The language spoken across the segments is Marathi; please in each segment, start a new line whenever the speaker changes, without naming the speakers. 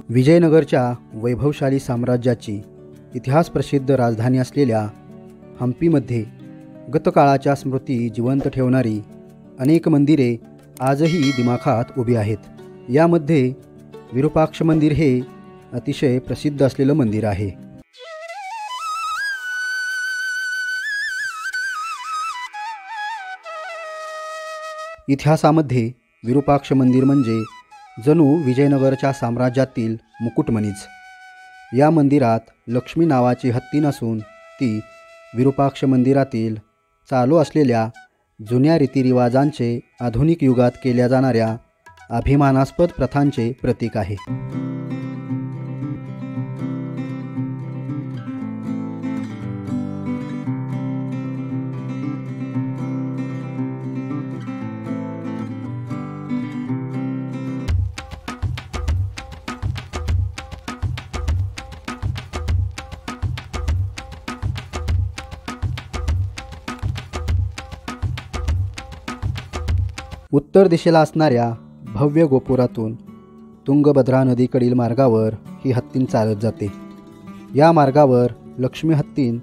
विजयनगरच्या वैभवशाली साम्राज्याची इतिहास प्रसिद्ध राजधानी असलेल्या हंपीमध्ये गतकाळाच्या स्मृती जिवंत ठेवणारी अनेक मंदिरे आजही दिमाखात उभी आहेत। यामध्ये विरूपाक्ष मंदिर हे अतिशय प्रसिद्ध असलेलं मंदिर आहे। इतिहासामध्ये विरूपाक्ष मंदिर म्हणजे जणू विजयनगरच्या साम्राज्यातील मुकुटमणीच। या मंदिरात लक्ष्मी नावाची हत्ती नसून ती विरूपाक्ष मंदिरातील चालू असलेल्या जुन्या रीतिरिवाजांचे आधुनिक युगात केल्या जाणाऱ्या अभिमानास्पद प्रथांचे प्रतीक आहे। उत्तर दिशेला असणाऱ्या भव्य गोपुरातून तुंगभद्रा नदीकडील मार्गावर ही हत्तीन चालत जाते। या मार्गावर लक्ष्मी हत्तीन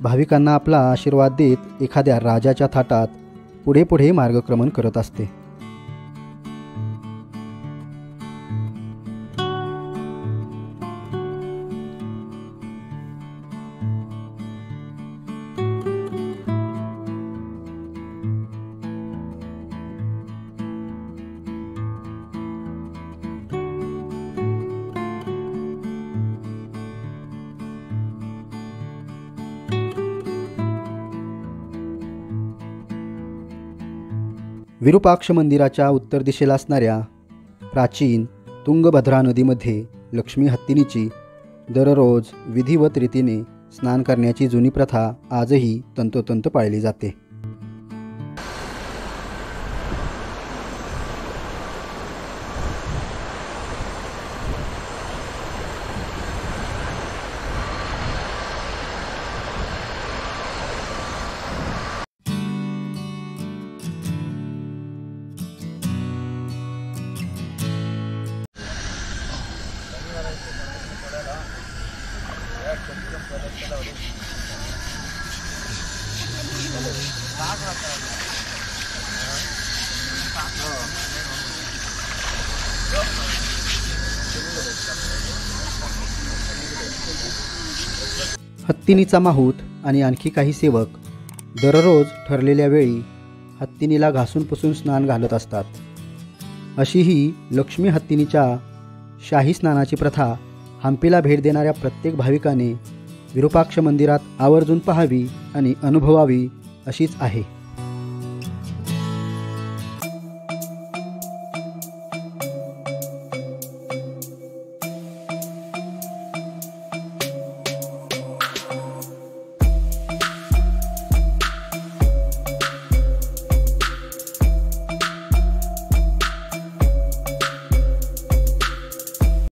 भाविकांना आपला आशीर्वाद देत एखाद्या राजाच्या थाटात पुढे पुढे मार्गक्रमण करत असते। विरूपाक्ष मंदिराच्या उत्तर दिशेला असणाऱ्या प्राचीन तुंगभद्रा नदीमध्ये लक्ष्मी हत्तीनीची दररोज विधिवत रीतीने स्नान करण्याची जुनी प्रथा आजही तंतोतंत पाळली जाते। हत्तीनीचा माहूत आणि आणखी काही सेवक दररोज ठरलेल्या वेळी हत्तीनीला घासून पुसून स्नान घालत असतात। अशी ही लक्ष्मी हत्तीनीच्या शाही स्नानाची प्रथा हंपीला भेट देणाऱ्या प्रत्येक भाविकाने विरूपाक्ष मंदिरात आवर्जून पाहावी आणि अनुभवावी अशीच आहे।